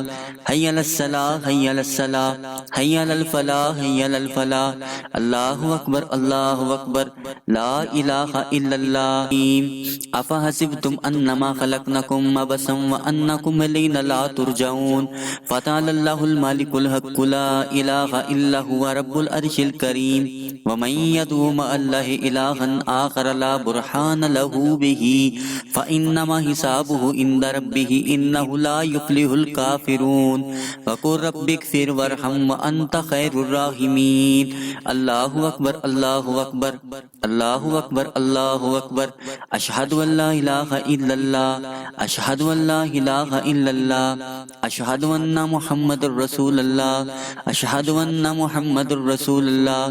حي على الصلاة حي على الصلاة حي على الفلاح حي على الفلاح الله أكبر الله أكبر لا إله إلا الله أفحسبتم أنما خلقناكم عبثا وأنكم إلينا لا ترجعون فتعالى الله الملك الحق لا إله إلا هو رب العرش الكريم ومن يدعو مع الله إلها آخر لا برهان له به فإنما حسابه عند ربه إنه لا يفلح الكافرون وقل رب اغفر وارحم وأنت خير الراحمين الله أكبر الله أكبر الله أكبر الله أكبر أشهد أن لا إله إلا الله أشهد أن لا إله إلا الله أشهد أن محمد رسول الله أشهد أن محمد رسول الله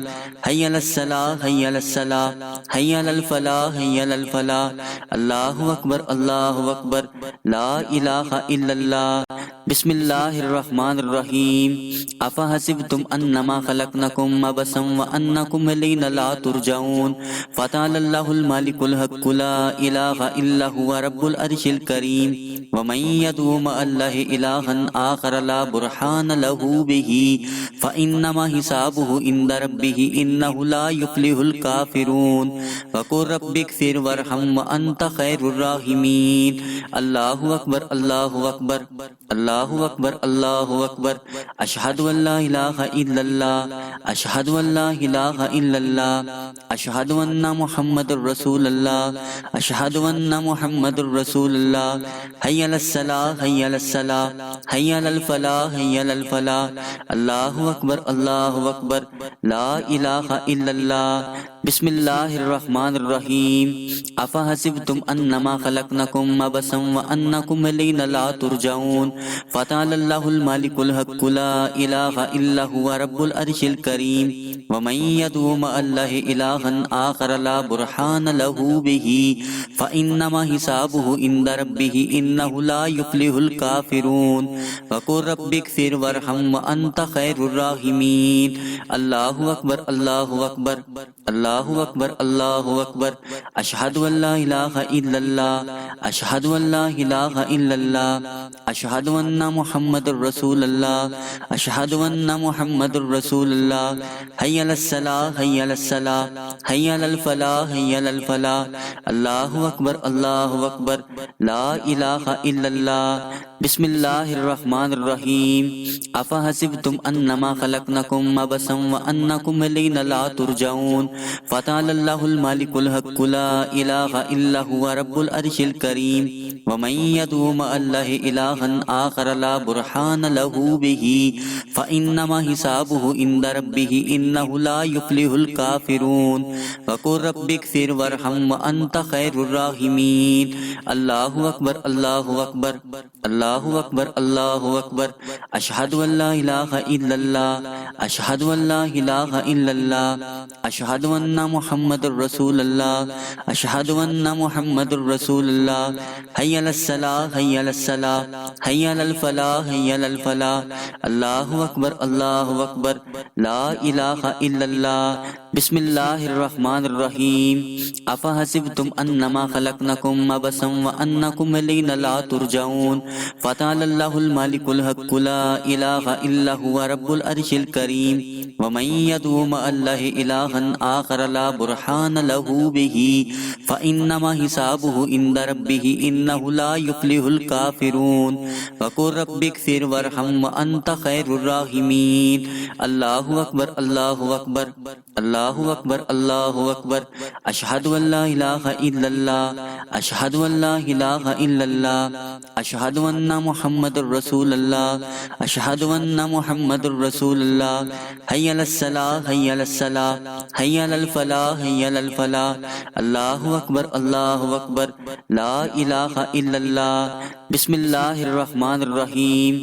حي على الصلاة حي على الصلاة حي على الفلاح حي على الفلاح الله أكبر الله أكبر لا إله إلا الله بسم اللہ الرحمن الرحیم افحسبتم انما خلقناکم عبثا وانکم الینا لا ترجعون فتعالی اللہ الملک الحق لا الہ الا هو رب العرش الکریم ومن يدعو مع الله الها آخر لا برهان له به فإنما حسابه عند ربه إنه لا يفلح الكافرون وقل رب اغفر وارحم وأنت خير الراحمين اللہ اکبر اللہ اکبر اللہ اکبر اللہ اکبر اشہد ان لا الہ الا اللہ اشہد ان لا الہ الا اللہ اشہد ان محمد الرسول اللہ اشہد ان محمد الرسول اللہ حی علی الصلاۃ حی علی الصلاۃ حی علی الفلاح حی علی الفلاح اللہ اکبر اللہ اکبر لا الہ الا اللہ بسم اللہ الرحمن الرحیم افحسبتم انما خلقناکم عبثا وانکم الینا لا ترجعون فتعالی اللہ الملک الحق لا الہ الا هو رب العرش الکریم ومن يدعو مع الله الها آخر لا برهان له به فإنما حسابه عند ربه إنه لا يفلح الكافرون وقل رب اغفر وارحم وأنت خير الراحمين اللہ اکبر اللہ اکبر اللہ اکبر اللہ اکبر اشہد ان لا الہ الا اللہ اشہد ان لا الہ الا اللہ اشہد ان محمد الرسول اللہ اشہد ان محمد الرسول اللہ حی علی الصلاۃ حی علی الصلاۃ حی علی الفلاح حی علی الفلاح اللہ اکبر اللہ اکبر لا الہ الا اللہ بسم اللہ الرحمن الرحیم افحسبتم انما خلقناکم عبثا وانکم الینا لا ترجعون فتعالی اللہ الملک الحق لا الہ الا هو رب العرش الکریم ومن يدعو مع الله الها آخر لا برهان له به فإنما حسابه عند ربه إنه لا يفلح الكافرون وقل رب اغفر وارحم وأنت خير الراحمين اللہ اکبر اللہ اکبر اللہ اکبر اللہ اکبر اشہد ان لا الہ الا اللہ اشہد ان لا الہ الا اللہ اشہد ان محمد الرسول اللہ اشہد ان محمد الرسول اللہ حی علی الصلاۃ حی علی الصلاۃ حی علی الفلاح حی علی الفلاح اللہ اکبر اللہ اکبر لا الہ الا اللہ بسم اللہ الرحمن الرحیم افحسبتم انما خلقناکم عبثا وانکم الینا لا ترجعون فتعالی اللہ الملک الحق لا الہ الا هو رب العرش الکریم ومن يدعو مع الله الها آخر لا برهان له به فإنما حسابه عند ربه إنه لا يفلح الكافرون وقل رب اغفر وارحم وأنت خير الراحمين اللہ اکبر اللہ اکبر اللہ اکبر اللہ اکبر اشہد ان لا الہ الا اللہ اشہد ان لا الہ الا اللہ اشہد ان محمد الرسول اللہ اشہد ان محمد الرسول اللہ حی علی الصلاۃ حی علی الصلاۃ حی علی الفلاح حی علی الفلاح اللہ اکبر اللہ اکبر لا الہ الا اللہ بسم اللہ الرحمن الرحیم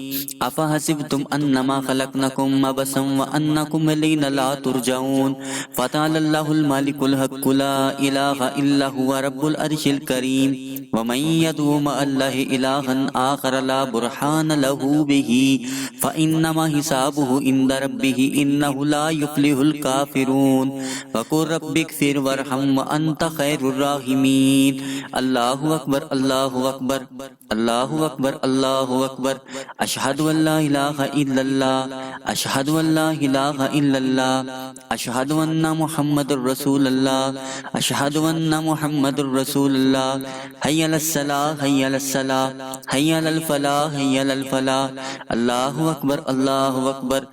افحسبتم انما خلقناکم عبثا وانکم الینا لا ترجعون فتعالی اللہ الملک الحق لا الہ الا هو رب العرش الکریم ومن يدعو مع الله الها آخر لا برهان له به فإنما حسابه عند ربه إنه لا يفلح الكافرون وقل رب اغفر وارحم وأنت خير الراحمين اللہ اکبر اللہ اکبر اللہ اکبر اللہ اکبر اشہد ان لا الہ الا اللہ اشہد ان لا الہ الا اللہ اشہد ان محمد الرسول اللہ اشہد ان محمد الرسول اللہ حی علی الصلاۃ حی علی الصلاۃ حی علی الفلاح حی علی الفلاح اللہ اکبر اللہ اکبر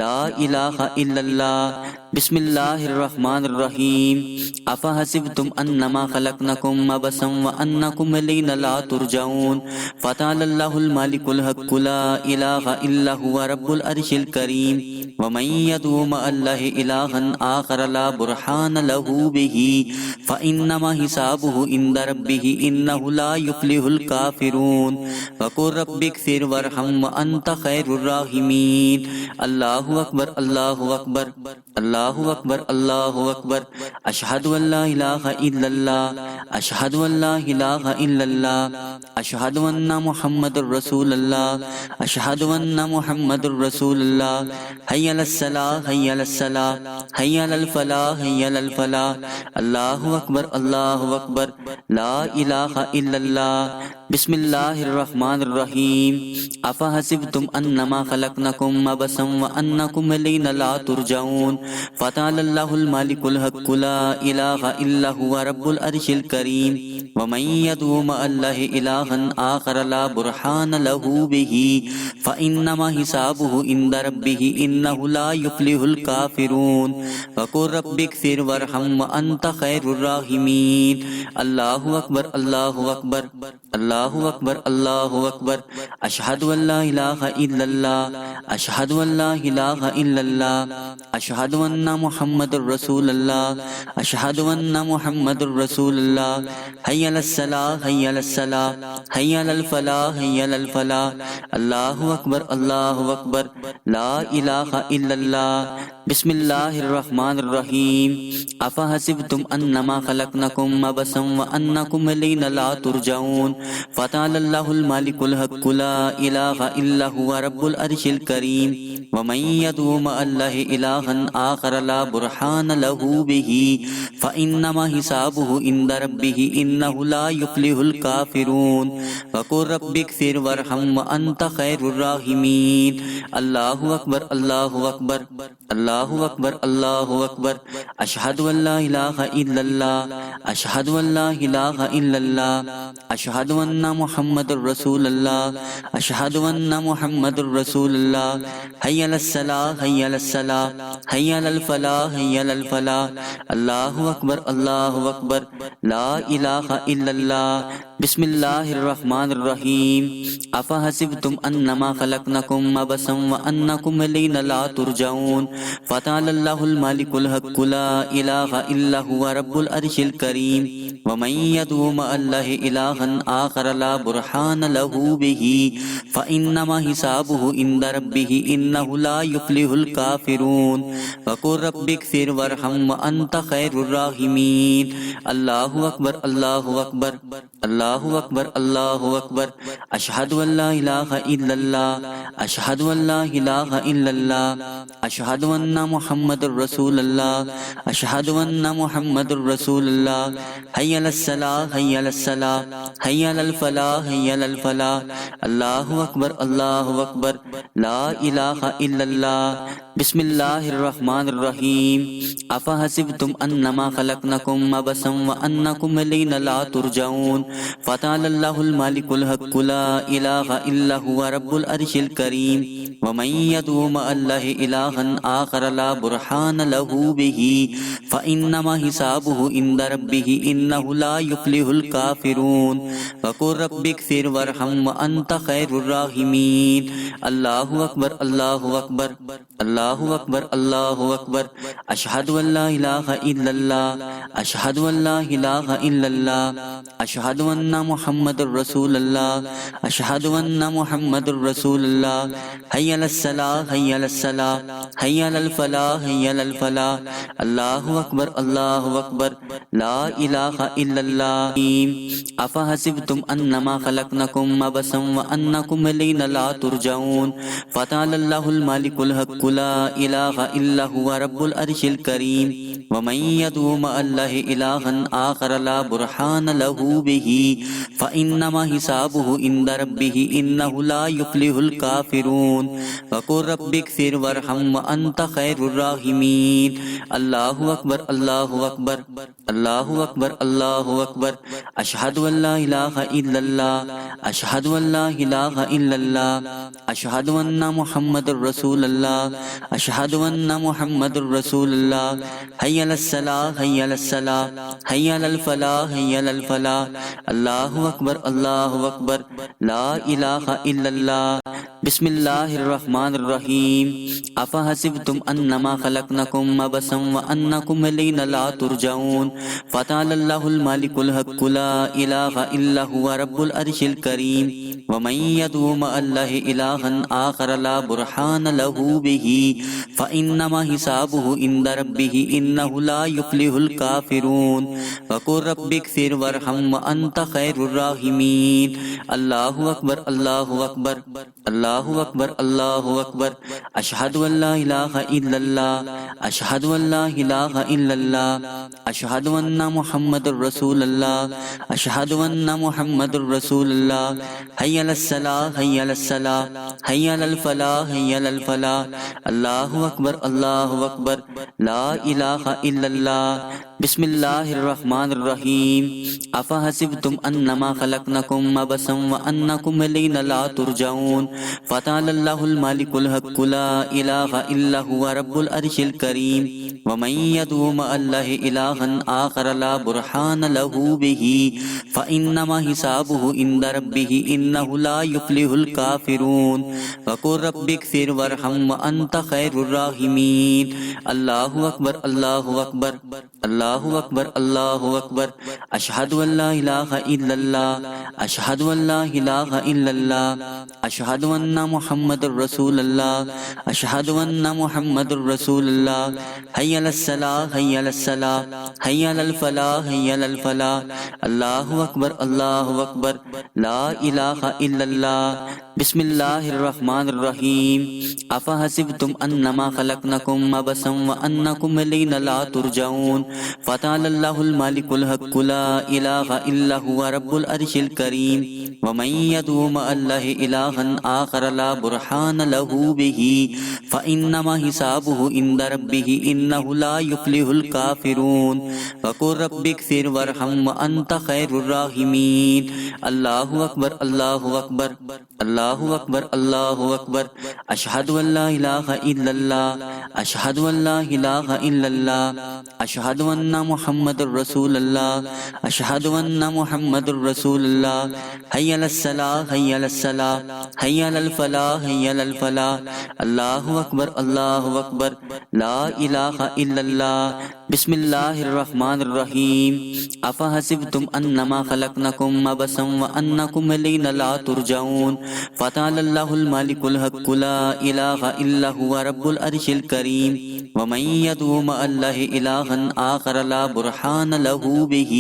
لا الہ الا اللہ بسم اللہ الرحمن الرحیم افحسبتم انما خلقناکم عبثا وانکم الینا لا ترجعون فتعالی اللہ الملک الحق لا الہ الا هو رب العرش الکریم ومن يدعو مع الله الها آخر لا برهان له به فإنما حسابه عند ربه إنه لا يفلح الكافرون وقل رب اغفر وارحم وأنت خير الراحمين اللہ اکبر اللہ اکبر اللہ اکبر اللہ اکبر اشہد ان لا الہ الا اللہ اشہد ان لا الہ الا اللہ اشہد ان ان محمد رسول اللہ اشہد ان محمد رسول اللہ حی علی الصلاۃ حی علی الصلاۃ حی علی الفلاح حی علی الفلاح اللہ اکبر اللہ اکبر لا الہ الا اللہ بسم اللہ الرحمن الرحیم افحسبتم انما خلقناکم عبثا وانکم الینا لا ترجعون فتعالی اللہ الملک الحق لا الہ الا هو رب العرش الکریم ومن يدعو مع الله إلها آخر لا برهان له به فإنما حسابه عند ربه إنه لا يفلح الكافرون وقل رب اغفر وارحم وأنت خير الراحمين الله أكبر الله أكبر الله أكبر الله أكبر أشهد أن لا إله إلا الله أشهد أن لا إله إلا الله أشهد أن محمد رسول الله أشهد أن محمد رسول الله حي على الصلاة حي على الصلاة حي على الفلاح حي على الفلاح الله أكبر الله أكبر لا إله إلا الله بسم الله الرحمن الرحيم أفحسبتم أنما خلقناكم عبثا وأنكم إلينا لا ترجعون فتعالى الله الملك الحق لا إله إلا هو رب العرش الكريم ومن يدعو مع الله إلها آخر لا برهان له به فإنما حسابه عند ربه إنه لا يفلح الكافرون وقل رب اغفر وارحم وأنت خير الراحمين الله أكبر الله أكبر الله أكبر الله أكبر أشهد أن لا إله إلا الله أشهد أن لا إله إلا الله أشهد أن محمد رسول الله أشهد أن محمد رسول الله حي على الصلاة حي على الصلاة حي على الفلاح حي على الفلاح الله أكبر الله أكبر لا إله إلا الله بسم الله الرحمن الرحيم أفحسبتم أنما خلقناكم عبثا وأنكم إلينا لا ترجعون فتعالى الله الملك الحق لا إله إلا هو رب العرش الكريم ومن يدعو مع الله إلها آخر لا برهان له به فإنما حسابه عند ربه إنه لا يفلح الكافرون وقل رب اغفر وارحم وأنت خير الراحمين الله أكبر الله أكبر الله أكبر الله أكبر أشهد أن لا إله إلا الله أشهد أن لا إله إلا الله أشهد أن محمد رسول الله أشهد أن محمد رسول الله حي على الصلاة حي على الصلاة حي على الفلاح حي على الفلاح الله أكبر الله أكبر لا إله إلا الله بسم الله الرحمن الرحيم أفحسبتم أنما خلقناكم عبثا وأنكم إلينا لا ترجعون فتعالى الله الملك الحق لا إله إلا هو رب العرش الكريم ومن يدعو مع الله إلها آخر لا برهان له به فإنما حسابه عند ربه إنه لا يفلح الكافرون وقل رب اغفر وارحم وأنت خير الراحمين الله أكبر الله أكبر الله أكبر الله أكبر أشهد أن لا إله إلا الله أشهد أن لا إله إلا الله أشهد أن محمد رسول الله أشهد أن محمد رسول الله حي على الصلاة حي على الصلاة حي على الفلاح حي على الفلاح الله أكبر الله أكبر لا إله إلا الله أفحسبتم أنما خلقناكم عبثا وأنكم إلينا لا ترجعون فتعالى الله الملك الحق لا إله إلا هو رب العرش الكريم ومن يدعو مع الله إلها آخر لا برهان له به فإنما حسابه عند ربه إنه لا يفلح الكافرون وقل رب اغفر وارحم وأنت خير الراحمين الله أكبر الله أكبر الله أكبر الله أكبر أشهد أن لا إله إلا الله أشهد أن لا إله إلا الله أشهد أن محمد رسول الله أشهد أن محمد رسول الله حي على الصلاة حي على الصلاة حي على الفلاح حي على الفلاح الله أكبر الله أكبر لا إله إلا الله بسم الله الرحمن الرحيم أفحسبتم أنما خلقناكم عبثا وأنكم إلينا لا ترجعون فتعالى الله الملك الحق لا إله إلا هو رب العرش الكريم ومن يدعو مع الله إلها آخر لا برهان له به فإنما حسابه عند ربه إنه إنه لا يفلح الكافرون وقل رب اغفر وارحم وأنت خير الراحمين الله أكبر الله أكبر الله أكبر الله أكبر أشهد أن لا إله إلا الله أشهد أن لا إله إلا الله أشهد أن محمد رسول الله أشهد أن محمد رسول الله حي على الصلاة حي على الصلاة حي على الفلاح حي على الفلاح الله أكبر الله أكبر لا إله إلا الله بسم الله الرحمن الرحيم أفحسبتم أنما خلقناكم عبثا وأنكم إلينا لا ترجعون فتعالى الله الملك الحق لا إله إلا هو رب العرش الكريم ومن يدعو مع الله إلها آخر لا برهان له به فإنما حسابه عند ربه إنه لا يفلح الكافرون وقل رب اغفر وارحم وأنت خير الراحمين الله أكبر الله أكبر الله أكبر الله أكبر أشهد أن لا إله إلا الله أشهد أن لا إله إلا الله أشهد أن محمد رسول الله أشهد أن محمد رسول الله حي على الصلاة حي على الصلاة حي على الفلاح حي على الفلاح الله أكبر الله أكبر لا إله إلا الله بسم الله الرحمن الرحيم أفحسبتم أنما خلقناكم عبثا وأنكم إلينا لا ترجعون فتعالى الله الملك الحق لا إله إلا هو رب العرش الكريم ومن يدعو مع الله إلها آخر لا برهان له به فإنما حسابه عند ربه إنه لا يفلح الكافرون وقل رب اغفر وارحم وأنت خير الراحمين الله أكبر الله أكبر الله أكبر الله أكبر أشهد أن لا إله إلا الله أشهد أن لا إله إلا الله أشهد أن محمد رسول الله أشهد أن محمد رسول الله حي على الصلاة حي على الصلاة حي على الفلاح حي على الفلاح الله أكبر الله أكبر لا إله إلا الله بسم الله الرحمن الرحيم أفحسبتم أنما خلقناكم عبثا وأنكم إلينا لا ترجعون فتعالى الله الملك الحق لا إله إلا هو رب العرش الكريم ومن يدعو مع الله إلها آخر لا برهان له به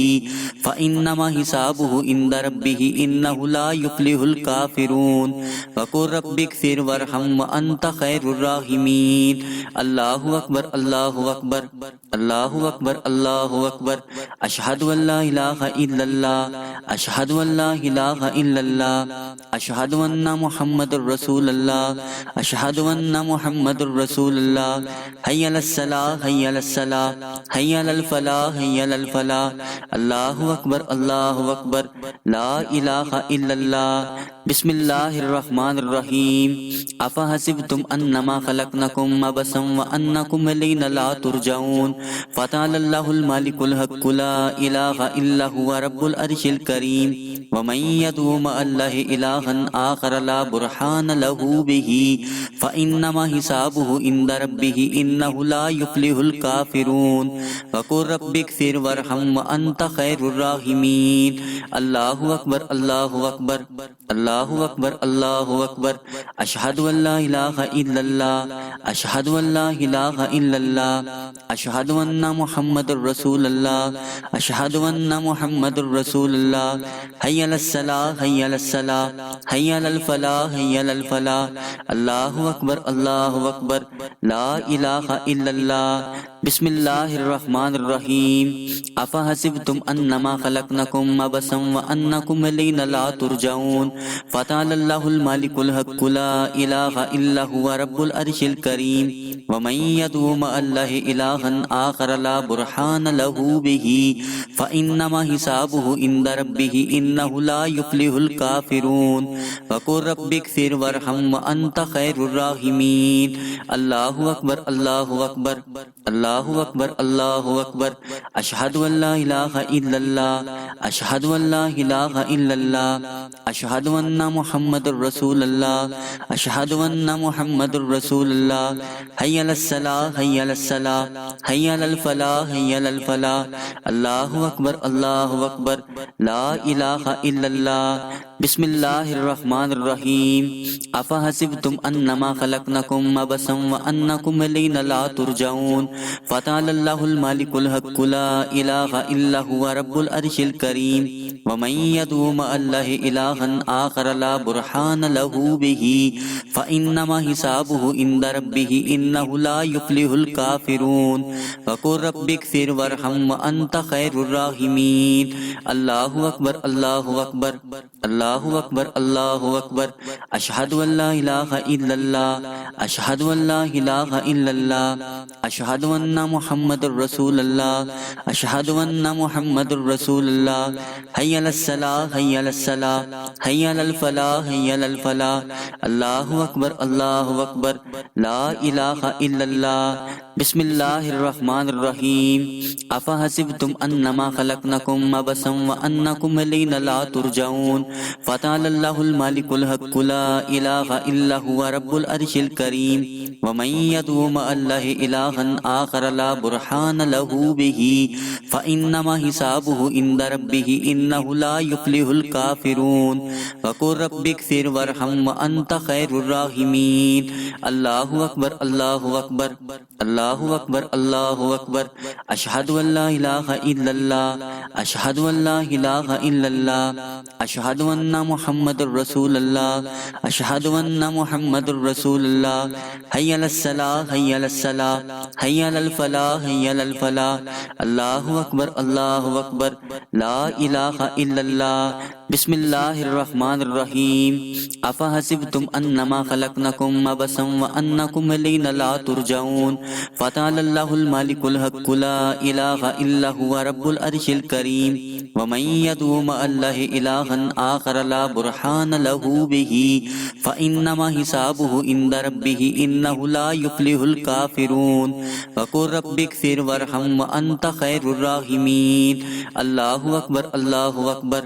فإنما حسابه عند ربه إنه لا يفلح الكافرون وقل رب اغفر وارحم وأنت خير الراحمين الله أكبر الله أكبر الله أكبر الله أكبر أشهد أن لا إله إلا الله أشهد أن لا إله إلا الله أشهد أن محمد رسول الله أشهد أن محمد رسول الله حي على الصلاة حي على الصلاة حي على الفلاح حي على الفلاح الله أكبر الله أكبر لا إله إلا الله بسم الله الرحمن الرحيم أفحسبتم أنما خلقناكم عبثا وأنكم إلينا لا ترجعون فتعالى الله الملك الحق لا إله إلا هو رب العرش الكريم ومن يدعو مع الله إلها آخر لا برهان له به فإنما حسابه عند ربه إنه لا يفلح الكافرون وقل رب اغفر وارحم وأنت خير الراحمين الله أكبر الله أكبر الله أكبر الله أكبر أشهد أن لا إله إلا الله أشهد أن لا إله إلا الله أشهد أن محمد رسول الله أشهد أن محمد رسول الله حي على الصلاة حي على الصلاة حي على الفلاح حي على الفلاح الله أكبر الله أكبر لا إله إلا الله بسم الله الرحمن الرحيم أفحسبتم أنما خلقناكم عبثا وأنكم إلينا لا ترجعون فتعالى الله الملك الحق لا إله إلا هو رب العرش الكريم ومن يدعو مع الله إلها آخر لا برهان له به فإنما حسابه عند ربه إنه لا يفلح الكافرون وقل رب اغفر وارحم وأنت خير الراحمين الله أكبر الله أكبر الله أكبر الله أكبر أشهد أن لا إله إلا الله أشهد أن لا إله إلا الله أشهد أن محمد رسول الله أشهد أن محمد رسول الله حي على الصلاة حي على الصلاة حي على الفلاح حي على الفلاح الله أكبر الله أكبر لا إله إلا الله بسم اللہ الرحمن الرحیم افحسبتم انما خلقناکم عبثا وانکم الینا لا ترجعون فتعالی اللہ الملک الحق لا الہ الا هو رب العرش الکریم ومن يدعو مع الله الها آخر لا برهان له به فإنما حسابه عند ربه إنه لا يفلح الكافرون وقل رب اغفر وارحم وأنت خير الراحمين اللہ اکبر اللہ اکبر اللہ اکبر اللہ اکبر اشہد ان لا الہ الا اللہ اشہد ان لا الہ الا اللہ اشہد ان محمد الرسول اللہ اشہد ان محمد الرسول اللہ حی علی الصلاۃ حی علی الصلاۃ حی علی الفلاح حی علی الفلاح اللہ اکبر لا الہ الا اللہ بسم اللہ الرحمن الرحیم افحسبتم انما خلقناکم عبثا وانکم الینا لا ترجعون فتعالی اللہ الملک الحق لا الہ الا هو رب العرش الکریم ومن يدعو مع الله الها آخر لا برهان له به فإنما حسابه عند ربه إنه لا يفلح الكافرون وقل رب اغفر وارحم وأنت خير الراحمين اللہ اکبر اللہ اکبر اللہ اکبر اللہ اکبر اشہد ان لا الہ الا اللہ اشہد ان لا الہ الا اللہ اشہد ان محمد الرسول اللہ اشہد ان محمد الرسول اللہ حی علی الصلاۃ حی علی الصلاۃ حی علی الفلاح حی علی الفلاح اللہ اکبر لا الہ الا اللہ بسم اللہ الرحمن الرحیم افحسبتم انما خلقناکم عبثا وانکم الینا لا ترجعون فتعالی اللہ الملک الحق لا الہ الا هو رب العرش الکریم ومن يدعو مع الله الها آخر لا برهان له به فإنما حسابه عند ربه إنه لا يفلح الكافرون وقل رب اغفر وارحم وأنت خير الراحمين اللہ اکبر اللہ اکبر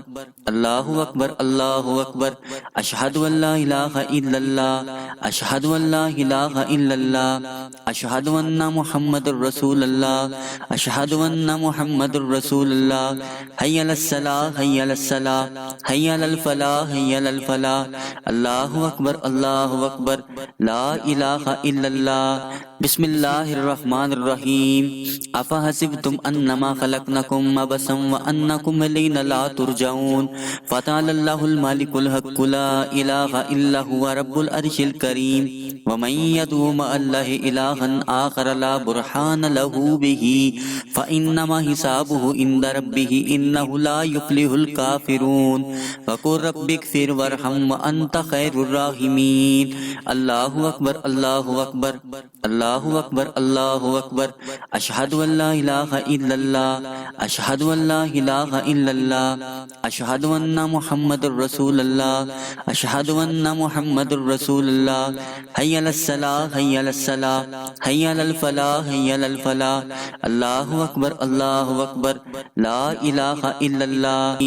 اللہ اکبر اللہ اکبر اشہد ان لا الہ الا اللہ اشہد ان لا الہ الا اللہ اشہد ان محمد الرسول اللہ اشہد ان محمد الرسول اللہ حی علی الصلاۃ حی علی الصلاۃ حی علی الفلاح حی علی الفلاح اللہ اکبر لا الہ الا اللہ بسم اللہ الرحمن الرحیم افحسبتم انما خلقناکم عبثا وانکم الینا لا ترجعون فتعالی اللہ الملک الحق لا الہ الا هو رب العرش الکریم ومن يدعو مع الله الها آخر لا برهان له به فإنما حسابه عند ربه إنه لا يفلح الكافرون وقل رب اغفر وارحم وأنت خير الراحمين اللہ اکبر اللہ اکبر اللہ اکبر اللہ اکبر اشہد ان لا الہ الا اللہ اشہد ان لا الہ الا اللہ اشہد ان محمد الرسول اللہ اشہد ان محمد الرسول اللہ حی علی الصلاۃ حی علی الصلاۃ حی علی الفلاح حی علی الفلاح اللہ اکبر لا الہ الا اللہ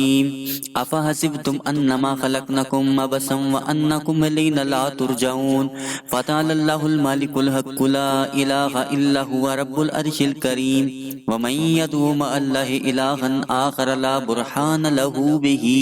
افحسبتم انما خلقناکم عبثا وانکم الینا لا ترجعون فتعالی اللہ الملک الحق لا الہ الا هو رب العرش الکریم ومن يدعو مع الله الها آخر لا برهان له به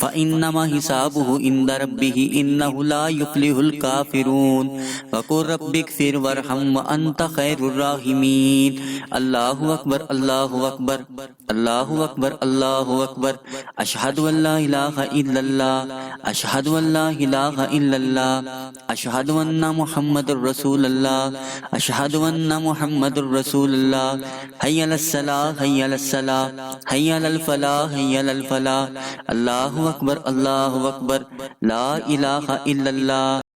فإنما حسابه عند ربه إنه لا يفلح الكافرون وقل رب اغفر وارحم وأنت خير الراحمين اللہ اکبر اللہ اکبر اللہ اکبر اللہ اکبر اشہد ان لا الہ الا اللہ اشہد ان لا الہ الا اللہ اشہد ان محمد الرسول اللہ اشہد ان محمد الرسول اللہ حی علی الصلاۃ حی علی الصلاۃ حی علی الفلاح حی علی الفلاح اللہ اکبر لا الہ الا اللہ